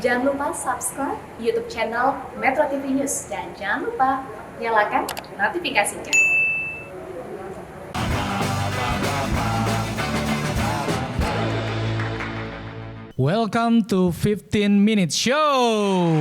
Jangan lupa subscribe YouTube channel Metro TV News dan jangan lupa nyalakan notifikasinya. Welcome to 15 Minute Show.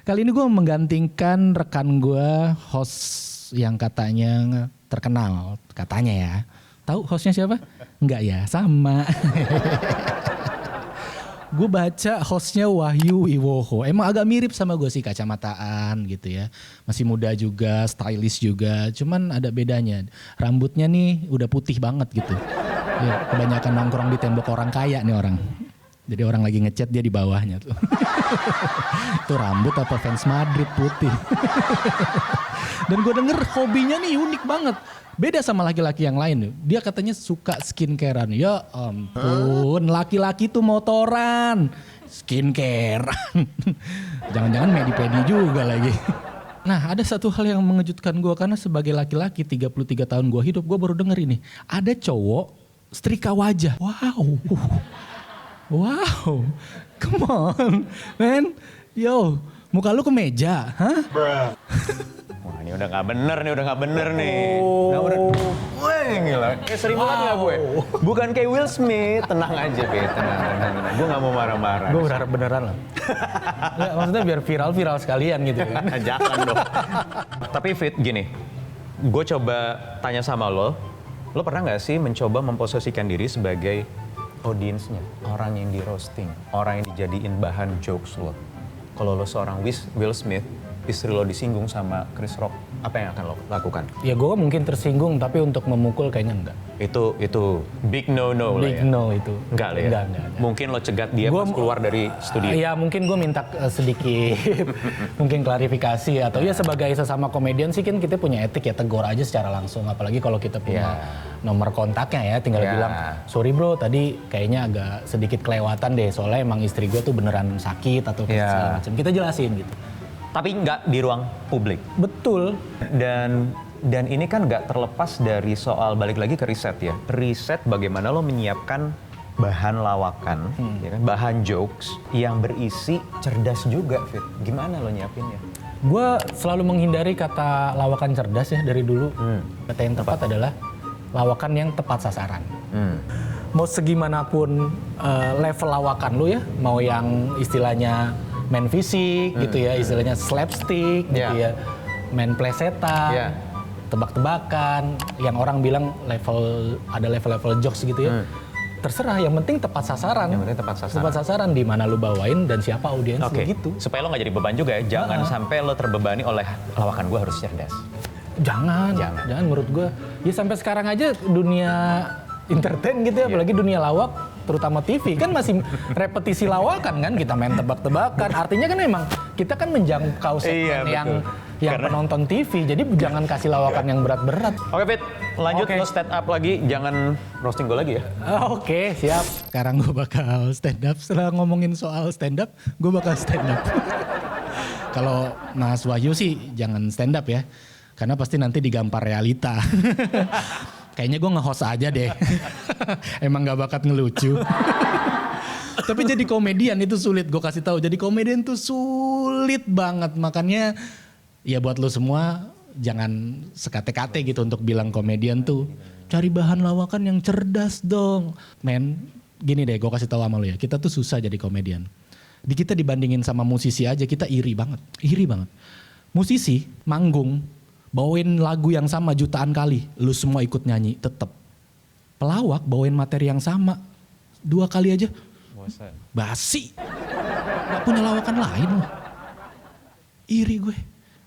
Kali ini gue menggantikan rekan gue, host yang katanya terkenal, katanya ya. Tahu hostnya siapa? Enggak ya, sama. Gue baca hostnya Wahyu Wiwoho. Emang agak mirip sama gue sih, kacamataan gitu ya. Masih muda juga, stylish juga. Cuman ada bedanya. Rambutnya nih udah putih banget gitu. Ya, kebanyakan nongkrong di tembok orang kaya nih orang. Jadi orang lagi ngechat dia di bawahnya tuh. Itu rambut apa fans Madrid putih. Dan gue denger hobinya nih unik banget. Beda sama laki-laki yang lain. Dia katanya suka skincarean. Ya ampun, laki-laki tuh motoran. Skincarean. Jangan-jangan medi-pedi juga lagi. Nah, ada satu hal yang mengejutkan gue. Karena sebagai laki-laki 33 tahun gue hidup, gue baru denger ini. Ada cowok setrika wajah. Wow, come on, man. Yo, muka lu ke meja, hah? Wah ini udah gak bener nih. Wah gila, kayak sering banget gak gue? Bukan kayak Will Smith, tenang aja Fit, tenang. Gue gak mau marah-marah. Gue berharap beneran lah. Nggak, maksudnya biar viral sekalian gitu kan. Jangan dong. Tapi Fit gini, gue coba tanya sama lo pernah gak sih mencoba memposisikan diri sebagai audiensnya, orang yang di roasting, orang yang dijadiin bahan jokes lo. Kalau lo seorang Will Smith, istri lo disinggung sama Chris Rock, apa yang akan lo lakukan? Ya gue mungkin tersinggung, tapi untuk memukul kayaknya enggak. Itu big no-no lah ya? Big no itu. Enggak lah ya? Enggak. Mungkin lo cegat dia pas keluar dari studio? Ya mungkin gue minta sedikit, mungkin klarifikasi. Atau ya sebagai sesama komedian sih kan kita punya etik ya, tegur aja secara langsung. Apalagi kalau kita punya nomor kontaknya ya, tinggal bilang, sorry bro tadi kayaknya agak sedikit kelewatan deh. Soalnya emang istri gue tuh beneran sakit atau segala macam. Kita jelasin gitu. Tapi nggak di ruang publik? Betul. Dan ini kan nggak terlepas dari soal balik lagi ke riset ya. Riset bagaimana lo menyiapkan bahan lawakan, ya kan, bahan jokes yang berisi cerdas juga, Fit. Gimana lo nyiapinnya? Gue selalu menghindari kata lawakan cerdas ya dari dulu. Kata yang tepat adalah lawakan yang tepat sasaran. Mau segimanapun level lawakan lo ya, mau yang istilahnya main fisik gitu ya, istilahnya slapstick gitu ya, main plesetan. Tebak-tebakan, yang orang bilang ada level jokes gitu ya. Terserah, yang penting tepat sasaran. Yang penting tepat sasaran. Tepat sasaran di mana lu bawain dan siapa audiensnya gitu. Supaya lo nggak jadi beban juga ya. Jangan sampai lo terbebani oleh lawakan gue harus cerdas. Jangan menurut gue. Ya sampai sekarang aja dunia entertain gitu ya, apalagi dunia lawak, terutama TV kan masih repetisi lawakan kan, kita main tebak-tebakan. Artinya kan memang kita kan menjangkau segmen yang penonton TV, jadi jangan kasih lawakan yang berat-berat. Oke Fit, lanjut lo stand up lagi, jangan roasting gue lagi ya. Oke, siap. Sekarang gue bakal stand up, setelah ngomongin soal stand up, gue bakal stand up. Kalau Mas Wahyu sih jangan stand up ya, karena pasti nanti digampar realita. Kayaknya gue nge-host aja deh. Emang gak bakat ngelucu. Tapi jadi komedian itu sulit, gue kasih tahu. Jadi komedian tuh sulit banget, makanya ya buat lo semua jangan sekate-kate gitu untuk bilang komedian tuh. Cari bahan lawakan yang cerdas dong. Men, gini deh gue kasih tahu sama lo ya. Kita tuh susah jadi komedian. Di kita dibandingin sama musisi aja kita iri banget. Musisi manggung, bawain lagu yang sama jutaan kali, lu semua ikut nyanyi, tetep. Pelawak bawain materi yang sama 2 kali aja, basi. Gak punya lawakan lain loh. Iri gue.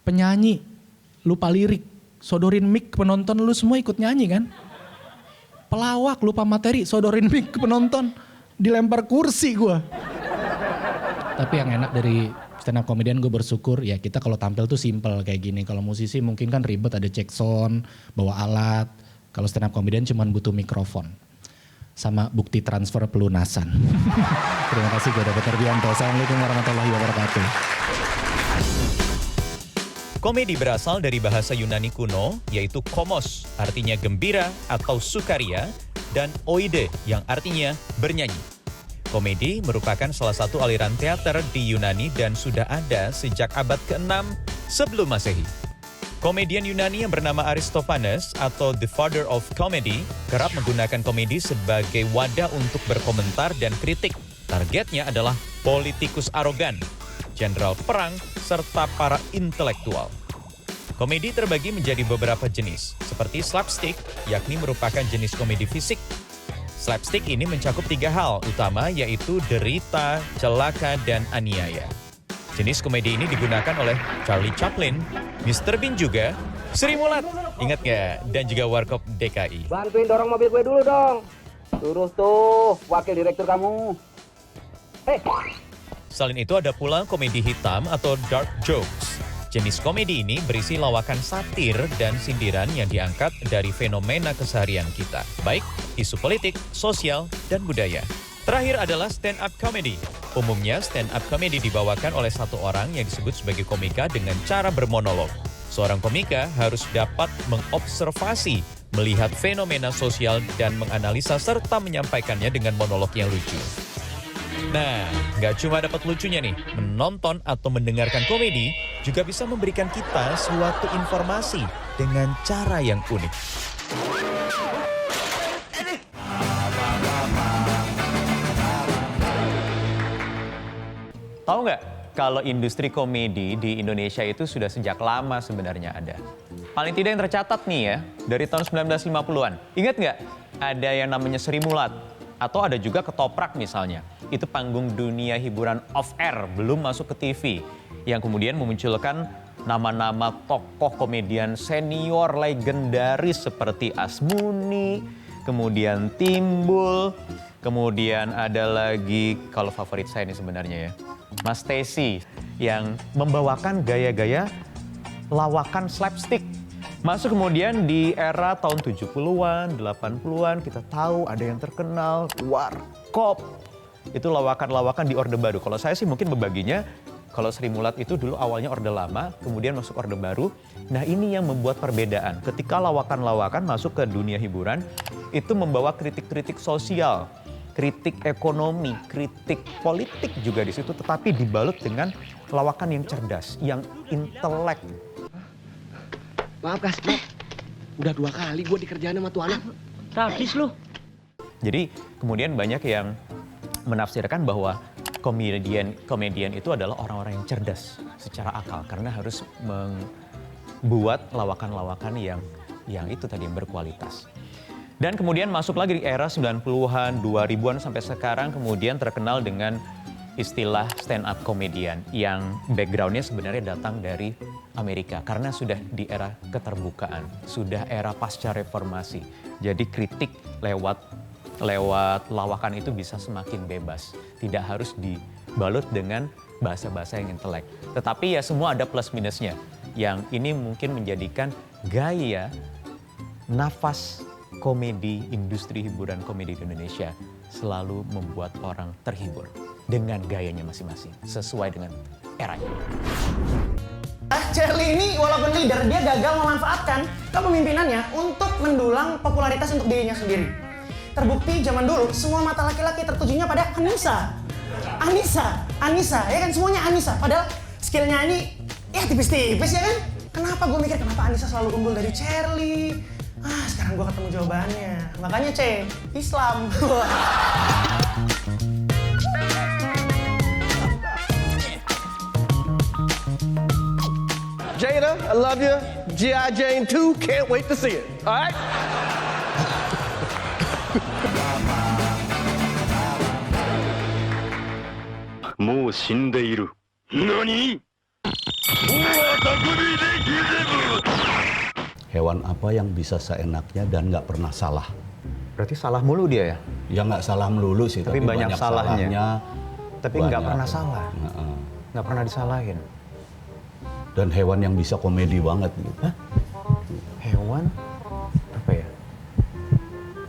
Penyanyi, lupa lirik, sodorin mic ke penonton, lu semua ikut nyanyi kan. Pelawak lupa materi, sodorin mic ke penonton, dilempar kursi gue. Tapi yang enak dari stand up comedian gue bersyukur ya kita kalau tampil tuh simple kayak gini. Kalau musisi mungkin kan ribet, ada check sound, bawa alat. Kalau stand up comedian cuma butuh mikrofon sama bukti transfer pelunasan. Terima kasih gue David Ardianto. Assalamualaikum warahmatullahi wabarakatuh. Komedi berasal dari bahasa Yunani kuno, yaitu komos, artinya gembira atau sukaria, dan oide yang artinya bernyanyi. Komedi merupakan salah satu aliran teater di Yunani dan sudah ada sejak abad ke-6 sebelum Masehi. Komedian Yunani yang bernama Aristophanes atau The Father of Comedy kerap menggunakan komedi sebagai wadah untuk berkomentar dan kritik. Targetnya adalah politikus arogan, jenderal perang, serta para intelektual. Komedi terbagi menjadi beberapa jenis, seperti slapstick, yakni merupakan jenis komedi fisik. Slapstick ini mencakup 3 hal utama, yaitu derita, celaka, dan aniaya. Jenis komedi ini digunakan oleh Charlie Chaplin, Mr. Bean juga, Sri Mulat, ingat nggak? Dan juga Warkop DKI. Bantuin dorong mobil gue dulu dong. Suruh tuh wakil direktur kamu. Selain itu ada pula komedi hitam atau dark jokes. Jenis komedi ini berisi lawakan satir dan sindiran yang diangkat dari fenomena keseharian kita, baik isu politik, sosial, dan budaya. Terakhir adalah stand-up comedy. Umumnya stand-up comedy dibawakan oleh satu orang yang disebut sebagai komika dengan cara bermonolog. Seorang komika harus dapat mengobservasi, melihat fenomena sosial, dan menganalisa serta menyampaikannya dengan monolog yang lucu. Nah, nggak cuma dapat lucunya nih, menonton atau mendengarkan komedi juga bisa memberikan kita suatu informasi dengan cara yang unik. Tahu nggak kalau industri komedi di Indonesia itu sudah sejak lama sebenarnya ada. Paling tidak yang tercatat nih ya, dari tahun 1950-an. Ingat nggak? Ada yang namanya Sri Mulat. Atau ada juga Ketoprak misalnya. Itu panggung dunia hiburan off-air, belum masuk ke TV. Yang kemudian memunculkan nama-nama tokoh komedian senior legendaris seperti Asmuni, kemudian Timbul, kemudian ada lagi, kalau favorit saya ini sebenarnya ya, Mas Tesi, yang membawakan gaya-gaya lawakan slapstick. Masuk kemudian di era tahun 70-an, 80-an, kita tahu ada yang terkenal, Warkop. Itu lawakan-lawakan di Orde Baru. Kalau saya sih mungkin membaginya, kalau Sri Mulat itu dulu awalnya Orde Lama, kemudian masuk Orde Baru. Nah ini yang membuat perbedaan. Ketika lawakan-lawakan masuk ke dunia hiburan, itu membawa kritik-kritik sosial, kritik ekonomi, kritik politik juga di situ, tetapi dibalut dengan lawakan yang cerdas, yang intelek. Maaf Kas, udah 2 kali gue dikerjain sama tuh anak. Sadis lu. Jadi kemudian banyak yang menafsirkan bahwa komedian itu adalah orang-orang yang cerdas secara akal karena harus membuat lawakan-lawakan yang itu tadi yang berkualitas. Dan kemudian masuk lagi di era 90-an, 2000-an sampai sekarang kemudian terkenal dengan istilah stand-up comedian yang backgroundnya sebenarnya datang dari Amerika karena sudah di era keterbukaan, sudah era pasca reformasi. Jadi kritik lewat lawakan itu bisa semakin bebas, tidak harus dibalut dengan bahasa-bahasa yang intelek. Tetapi ya semua ada plus minusnya. Yang ini mungkin menjadikan gaya nafas komedi, industri hiburan komedi di Indonesia selalu membuat orang terhibur dengan gayanya masing-masing, sesuai dengan eranya. Charlie ini walaupun leader, dia gagal memanfaatkan kepemimpinannya untuk mendulang popularitas untuk dirinya sendiri. Terbukti zaman dulu semua mata laki-laki tertujunya pada Anissa, ya kan semuanya Anissa. Padahal skillnya ini ya tipis-tipis ya kan. Kenapa gue mikir kenapa Anissa selalu unggul dari Charlie? Sekarang gue ketemu jawabannya. Makanya Islam. Jada, I love you. G.I. Jane 2, can't wait to see it. All right? Mo shindeiru. Nani? Hewan apa yang bisa seenaknya dan nggak pernah salah? Berarti salah mulu dia ya? Ya nggak salah melulu sih, Tapi banyak salahnya. Tapi nggak banyak. pernah salah. Nggak pernah disalahin. Dan hewan yang bisa komedi banget gitu. Hah? Hewan? Apa ya?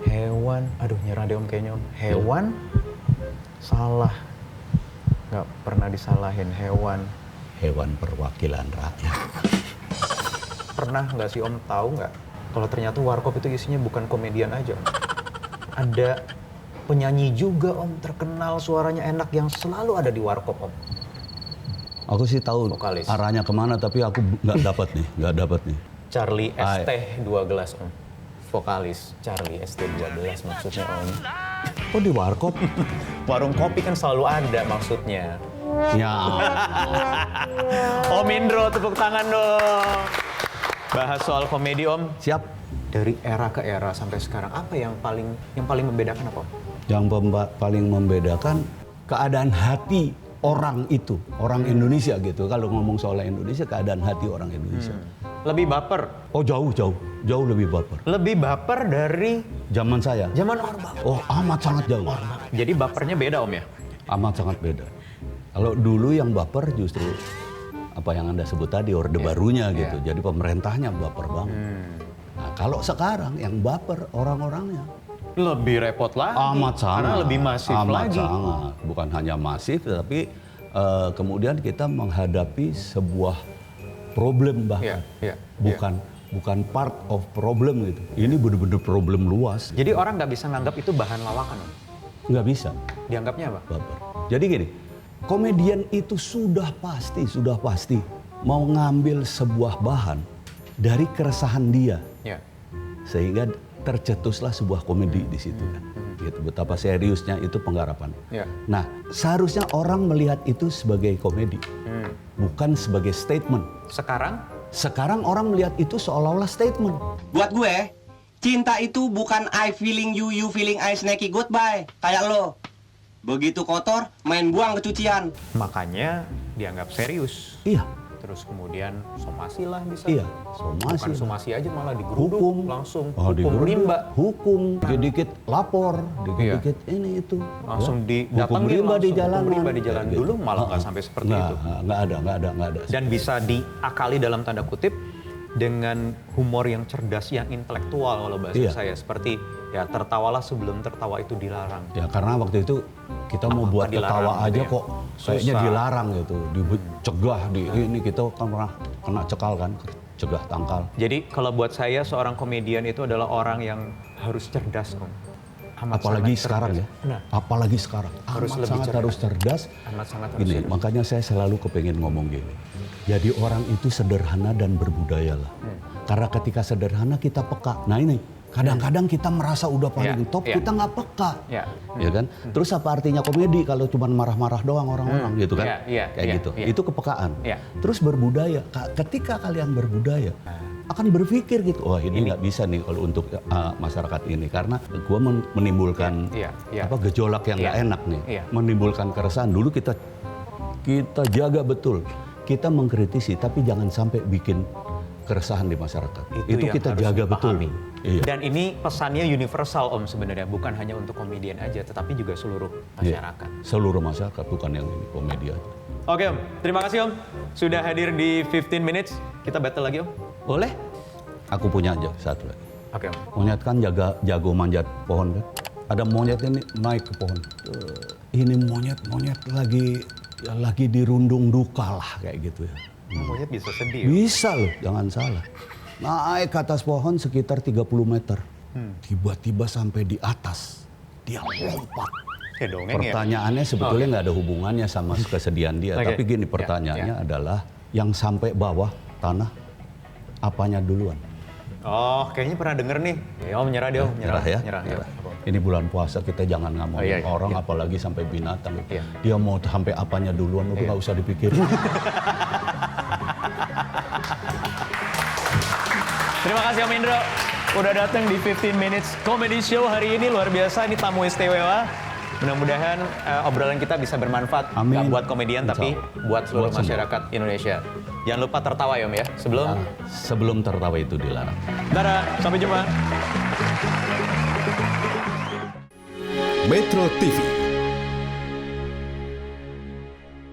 Hewan, aduh nyerah deh om kayaknya om. Hewan salah. Nggak pernah disalahin, hewan. Hewan perwakilan rakyat. Pernah nggak sih om tahu nggak? Kalau ternyata Warkop itu isinya bukan komedian aja om. ada penyanyi juga Om terkenal suaranya enak yang selalu ada di warkop Om. Aku sih tahu Vokalis. arahnya kemana, tapi aku nggak dapat nih. Charlie ST 2 gelas Om. Vokalis Charlie ST 2 gelas maksudnya Om. Oh di warkop? Warung kopi kan selalu ada maksudnya. Ya. Om Indro, tepuk tangan dong. Bahas soal komedi Om. Siap. Dari era ke era sampai sekarang apa yang paling membedakan apa Om? Yang paling membedakan keadaan hati orang itu, orang Indonesia gitu. Kalau ngomong soal Indonesia, keadaan hati orang Indonesia. Lebih baper. Oh jauh lebih baper. Lebih baper dari Zaman saya. zaman Orde. Oh amat sangat jauh. Jadi bapernya beda Om ya? Amat sangat beda. Kalau dulu yang baper justru apa yang Anda sebut tadi, Orde Barunya gitu. Jadi pemerintahnya baper banget. Nah, kalau sekarang yang baper orang-orangnya. Lebih repot lagi. Amat sangat. Karena lebih masif lagi. Amat sangat. Bukan hanya masif, tapi kemudian kita menghadapi sebuah problem bahkan. Bukan part of problem gitu. Ini benar-benar problem luas. Jadi orang nggak bisa nganggap itu bahan lawakan Om? Nggak bisa. Dianggapnya apa? Baper. Jadi gini, komedian itu sudah pasti mau ngambil sebuah bahan dari keresahan dia. Ya. Sehingga tercetuslah sebuah komedi di situ kan. Gitu, betapa seriusnya itu penggarapan. Ya. Nah, seharusnya orang melihat itu sebagai komedi, bukan sebagai statement. Sekarang orang melihat itu seolah-olah statement. Buat gue, cinta itu bukan I feeling you, you feeling I snacky goodbye. Kayak lo. Begitu kotor, main buang ke cucian. Makanya dianggap serius. Iya. Terus kemudian somasi lah bisa. Iya, somasi. Bukan somasi aja malah digeruduk Hukum. langsung. Oh, Hukum rimba. Hukum. Dikit-dikit lapor, dikit-dikit ini itu. Langsung Ya. didatengin Hukum rimba di langsung. jalanan. Hukum rimba di jalan. Gitu. Dulu malah nggak sampai seperti itu. Nggak ada. Dan bisa diakali dalam tanda kutip dengan humor yang cerdas, yang intelektual kalau bahasa Iya. saya. Seperti ya tertawalah sebelum tertawa itu dilarang. Ya karena waktu itu kita mau buat dilarang ketawa gitu aja ya? kok kayaknya Susah. dilarang gitu, dicegah ini kita kan pernah kena cekal kan, cegah tangkal. Jadi kalau buat saya seorang komedian itu adalah orang yang harus cerdas Om. Amat Apalagi sangat sekarang cerdas. ya, Nah, apalagi sekarang Harus amat lebih sangat cerdas. harus cerdas. amat sangat harus Gini, cerdas. makanya saya selalu kepengen ngomong gini. Jadi orang itu sederhana dan berbudaya lah. Karena ketika sederhana kita peka. Nah ini, kadang-kadang kita merasa udah paling top, kita nggak peka. Ya. Ya kan? Terus apa artinya komedi kalau cuma marah-marah doang orang-orang gitu kan? Kayak gitu. Itu kepekaan. Terus berbudaya. Ketika kalian berbudaya, akan berpikir gitu, wah ini nggak bisa nih kalau untuk masyarakat ini. Karena gue menimbulkan gejolak yang nggak enak nih. Menimbulkan keresahan. Dulu kita jaga betul. Kita mengkritisi, tapi jangan sampai bikin keresahan di masyarakat. Itu yang kita harus jaga betul. dipahami. Iya. Dan ini pesannya universal Om sebenarnya, bukan hanya untuk komedian aja, tetapi juga seluruh masyarakat. Iya. Seluruh masyarakat, bukan yang ini komedi aja. Oke Om, terima kasih Om sudah hadir di 15 Minutes. Kita battle lagi Om. Boleh? Aku punya aja satu lagi. Oke Om. Monyet kan jago manjat pohon kan. Ada monyet ini naik ke pohon. Ini monyet lagi dirundung duka lah kayak gitu ya. Monyet bisa sedih. Bisa loh, jangan salah. Naik ke atas pohon sekitar 30 meter. Tiba-tiba sampai di atas, dia lompat. Kayak dongeng ya? Pertanyaannya sebetulnya nggak ada hubungannya sama kesedihan dia. Tapi gini pertanyaannya adalah, yang sampai bawah tanah, apanya duluan? Oh, kayaknya pernah denger nih. Ya Om, nyerah deh Om. Nyerah ya? Nyerah. Ini bulan puasa, kita jangan ngomongin orang, apalagi sampai binatang. Dia mau sampai apanya duluan, udah nggak usah dipikirin. Terima kasih Om Indro udah datang di 15 Minutes Comedy Show hari ini. Luar biasa, ini tamu istimewa. Mudah-mudahan obrolan kita bisa bermanfaat. Amin. Gak buat komedian, tapi buat seluruh Buat semua. masyarakat Indonesia. Jangan lupa tertawa ya Om ya, Sebelum tertawa itu dilarang. Dadah, sampai jumpa. Metro TV